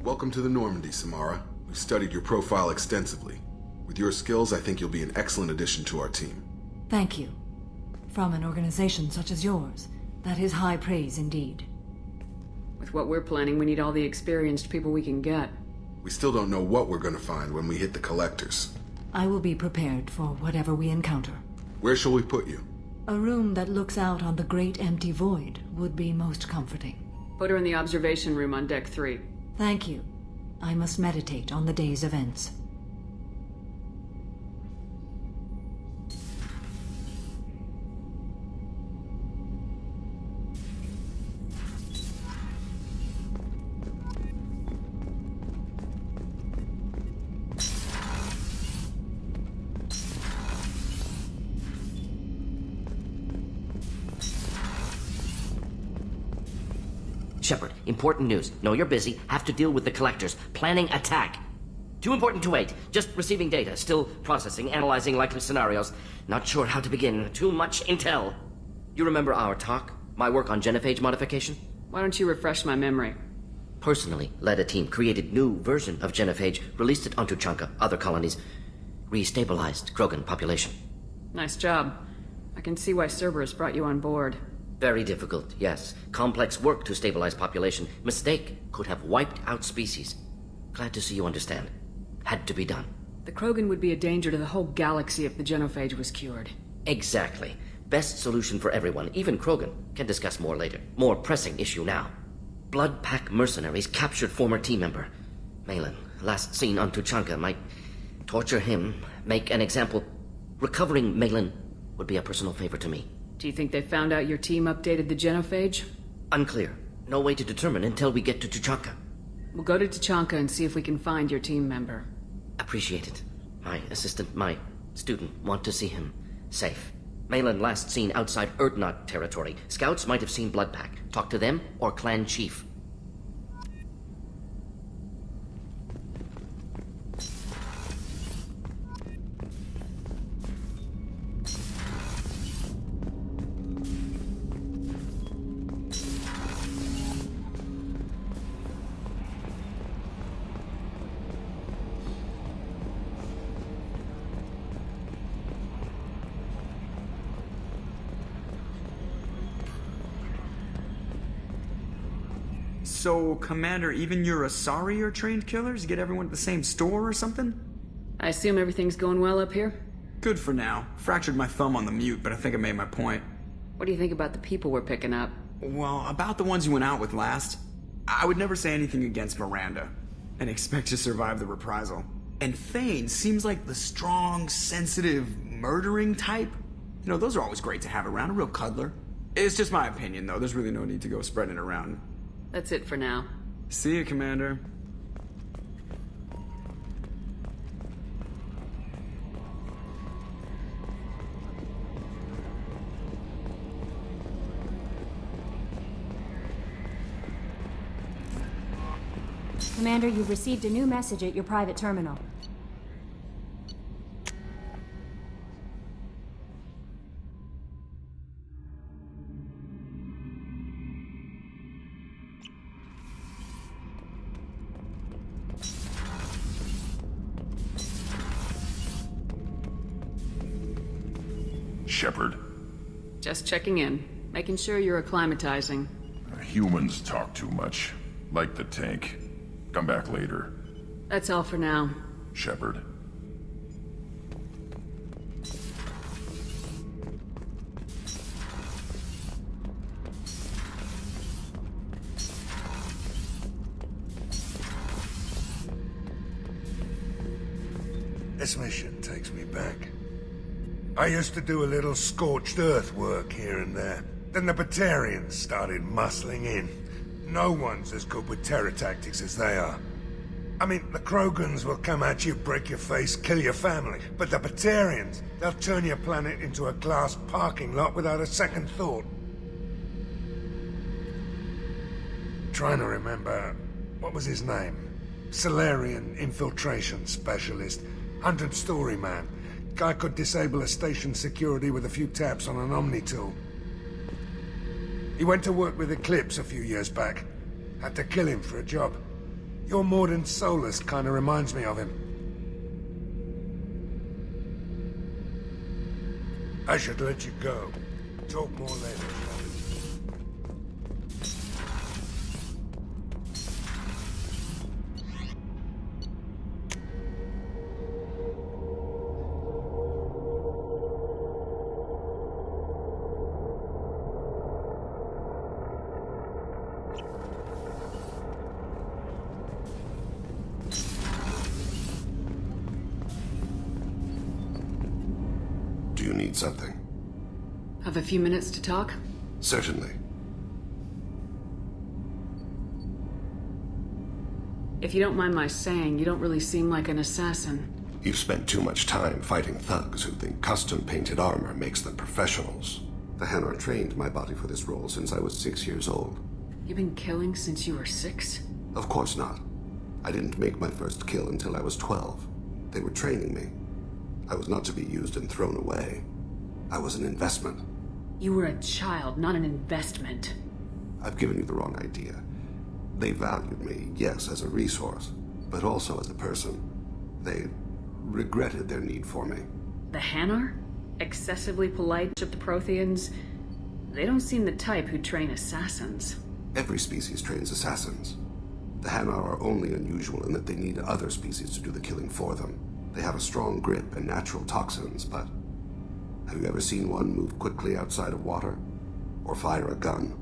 Welcome to the Normandy, Samara. We've studied your profile extensively. With your skills, I think you'll be an excellent addition to our team. Thank you. From an organization such as yours, that is high praise indeed. With what we're planning, we need all the experienced people we can get. We still don't know what we're going to find when we hit the collectors. I will be prepared for whatever we encounter. Where shall we put you? A room that looks out on the great empty void would be most comforting. Put her in the observation room on deck 3. Thank you. I must meditate on the day's events. Shepard, important news. Know you're busy. Have to deal with the collectors. Planning attack. Too important to wait. Just receiving data. Still processing, analyzing likely scenarios. Not sure how to begin. Too much intel. You remember our talk? My work on genophage modification? Why don't you refresh my memory? Personally led a team, created new version of genophage, released it onto Chanka, other colonies. Restabilized Krogan population. Nice job. I can see why Cerberus brought you on board. Very difficult, yes. Complex work to stabilize population. Mistake could have wiped out species. Glad to see you understand. Had to be done. The Krogan would be a danger to the whole galaxy if the genophage was cured. Exactly. Best solution for everyone, even Krogan. Can discuss more later. More pressing issue now. Blood Pack mercenaries captured former team member. Malin, last seen on Tuchanka, might torture him, make an example. Recovering Malin would be a personal favor to me. Do you think they found out your team updated the genophage? Unclear. No way to determine until we get to Tuchanka. We'll go to Tuchanka and see if we can find your team member. Appreciate it. My assistant, my student, want to see him safe. Malin last seen outside Erdnot territory. Scouts might have seen Bloodpack. Talk to them or clan chief. So, Commander, even your Asari are trained killers? Get everyone at the same store or something? I assume everything's going well up here? Good for now. Fractured my thumb on the mute, but I think I made my point. What do you think about the people we're picking up? Well, about the ones you went out with last, I would never say anything against Miranda, and expect to survive the reprisal. And Thane seems like the strong, sensitive, murdering type. You know, those are always great to have around, a real cuddler. It's just my opinion, though. There's really no need to go spreading it around. That's it for now. See you, Commander. Commander, you've received a new message at your private terminal. Shepard. Just checking in. Making sure you're acclimatizing. Humans talk too much. Like the tank. Come back later. That's all for now. Shepard. This mission takes me back. I used to do a little scorched earth work here and there. Then the Batarians started muscling in. No one's as good with terror tactics as they are. I mean, the Krogans will come at you, break your face, kill your family. But the Batarians, they'll turn your planet into a glass parking lot without a second thought. Trying to remember, what was his name? Solarian infiltration specialist. 100-story man. Guy could disable a station security with a few taps on an Omni tool. He went to work with Eclipse a few years back. Had to kill him for a job. Your Morden Solus kinda reminds me of him. I should let you go. Talk more later. Do you need something? Have a few minutes to talk? Certainly. If you don't mind my saying, you don't really seem like an assassin. You've spent too much time fighting thugs who think custom-painted armor makes them professionals. The Hanar trained my body for this role since I was 6 years old. You've been killing since you were 6? Of course not. I didn't make my first kill until I was 12. They were training me. I was not to be used and thrown away. I was an investment. You were a child, not an investment. I've given you the wrong idea. They valued me, yes, as a resource, but also as a person. They regretted their need for me. The Hanar? Excessively polite to the Protheans? They don't seem the type who train assassins. Every species trains assassins. The Hanar are only unusual in that they need other species to do the killing for them. They have a strong grip and natural toxins, but have you ever seen one move quickly outside of water? Or fire a gun?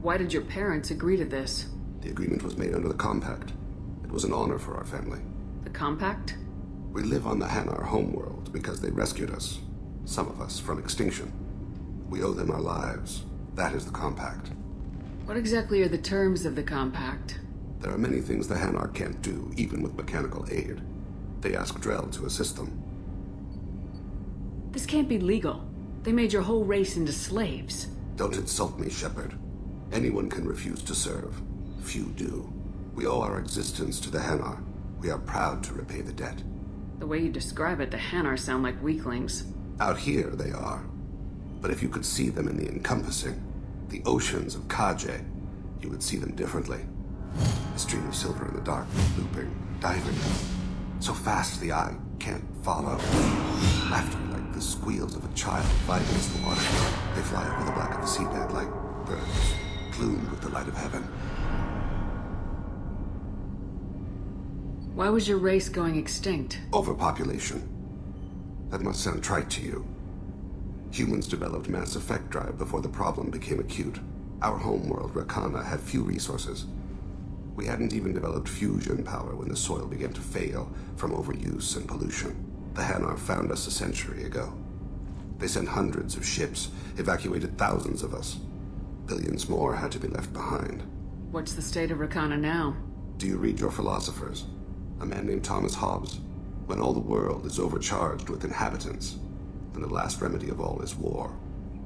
Why did your parents agree to this? The agreement was made under the Compact. It was an honor for our family. The Compact? We live on the Hanar homeworld because they rescued us, some of us, from extinction. We owe them our lives. That is the Compact. What exactly are the terms of the Compact? There are many things the Hanar can't do, even with mechanical aid. They ask Drell to assist them. This can't be legal. They made your whole race into slaves. Don't insult me, Shepard. Anyone can refuse to serve. Few do. We owe our existence to the Hanar. We are proud to repay the debt. The way you describe it, the Hanar sound like weaklings. Out here, they are. But if you could see them in the encompassing, the oceans of Kaje, you would see them differently. A stream of silver in the dark, looping, diving. So fast the eye can't follow. Laughter like the squeals of a child fighting against the water. They fly over the black of the seabed like birds, plumed with the light of heaven. Why was your race going extinct? Overpopulation. That must sound trite to you. Humans developed mass effect drive before the problem became acute. Our homeworld, Rakana, had few resources. We hadn't even developed fusion power when the soil began to fail from overuse and pollution. The Hanar found us a century ago. They sent hundreds of ships, evacuated thousands of us. Billions more had to be left behind. What's the state of Rakana now? Do you read your philosophers? A man named Thomas Hobbes. When all the world is overcharged with inhabitants, then the last remedy of all is war,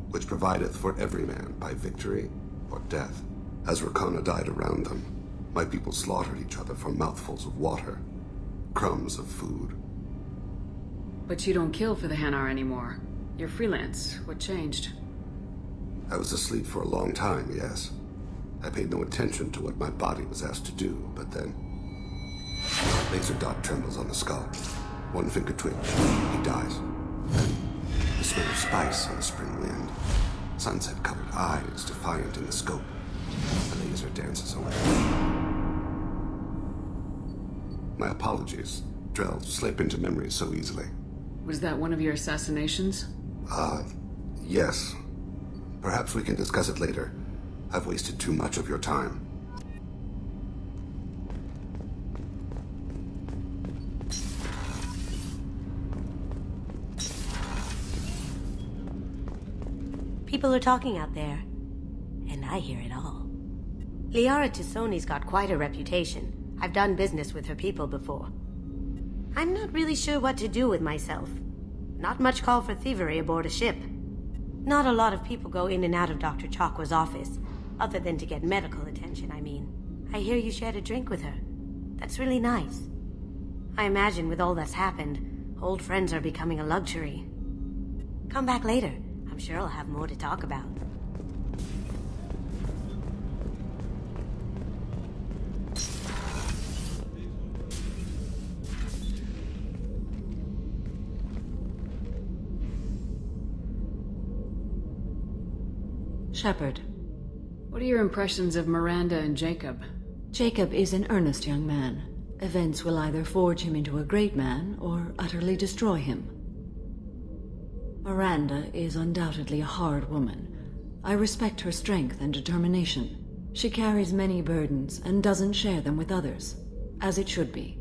which provideth for every man by victory or death. As Rakana died around them, my people slaughtered each other for mouthfuls of water, crumbs of food. But you don't kill for the Hanar anymore. You're freelance. What changed? I was asleep for a long time, yes. I paid no attention to what my body was asked to do, but then... Laser dot trembles on the skull. One finger twitch. He dies. Then, the smell of spice on the spring wind. Sunset-colored eyes defiant in the scope. The laser dances away. My apologies. Drell slip into memory so easily. Was that one of your assassinations? Yes. Perhaps we can discuss it later. I've wasted too much of your time. People are talking out there, and I hear it all. Liara Tassoni's got quite a reputation. I've done business with her people before. I'm not really sure what to do with myself. Not much call for thievery aboard a ship. Not a lot of people go in and out of Dr. Chakwa's office, other than to get medical attention, I mean. I hear you shared a drink with her. That's really nice. I imagine with all that's happened, old friends are becoming a luxury. Come back later. I'm sure I'll have more to talk about. Shepard. What are your impressions of Miranda and Jacob? Jacob is an earnest young man. Events will either forge him into a great man or utterly destroy him. Miranda is undoubtedly a hard woman. I respect her strength and determination. She carries many burdens and doesn't share them with others, as it should be.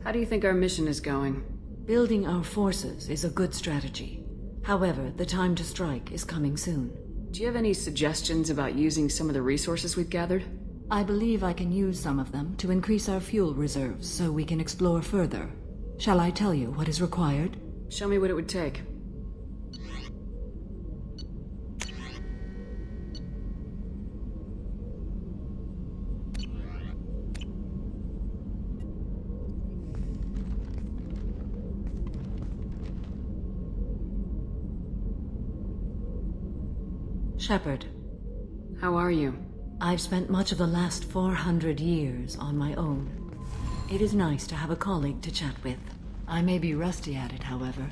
How do you think our mission is going? Building our forces is a good strategy. However, the time to strike is coming soon. Do you have any suggestions about using some of the resources we've gathered? I believe I can use some of them to increase our fuel reserves so we can explore further. Shall I tell you what is required? Show me what it would take. Shepard. How are you? I've spent much of the last 400 years on my own. It is nice to have a colleague to chat with. I may be rusty at it, however.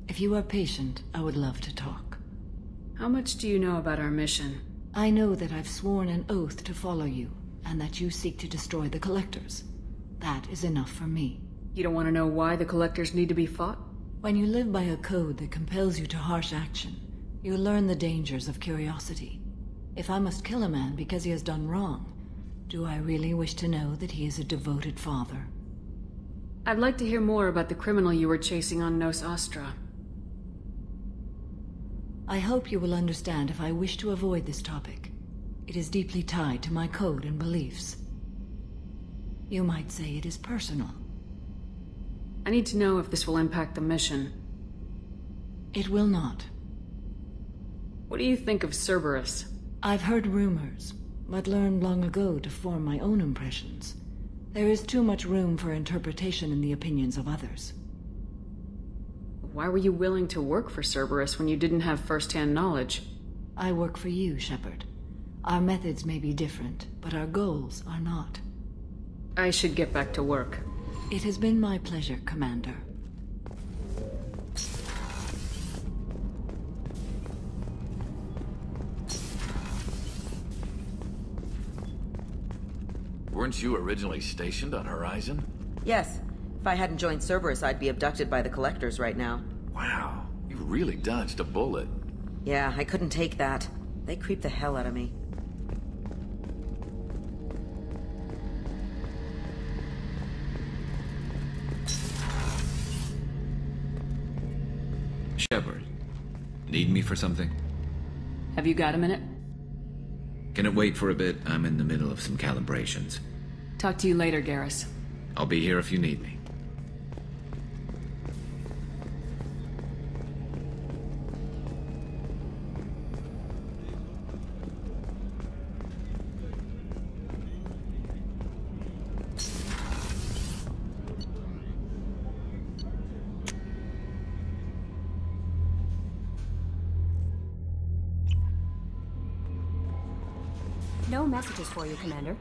If you are patient, I would love to talk. How much do you know about our mission? I know that I've sworn an oath to follow you, and that you seek to destroy the Collectors. That is enough for me. You don't want to know why the Collectors need to be fought? When you live by a code that compels you to harsh action, you learn the dangers of curiosity. If I must kill a man because he has done wrong, do I really wish to know that he is a devoted father? I'd like to hear more about the criminal you were chasing on Nos Astra. I hope you will understand if I wish to avoid this topic. It is deeply tied to my code and beliefs. You might say it is personal. I need to know if this will impact the mission. It will not. What do you think of Cerberus? I've heard rumors, but learned long ago to form my own impressions. There is too much room for interpretation in the opinions of others. Why were you willing to work for Cerberus when you didn't have first-hand knowledge? I work for you, Shepard. Our methods may be different, but our goals are not. I should get back to work. It has been my pleasure, Commander. Weren't you originally stationed on Horizon? Yes. If I hadn't joined Cerberus, I'd be abducted by the Collectors right now. Wow, you really dodged a bullet. Yeah, I couldn't take that. They creep the hell out of me. Shepard, need me for something? Have you got a minute? Can it wait for a bit? I'm in the middle of some calibrations. Talk to you later, Garrus. I'll be here if you need me. No messages for you, Commander.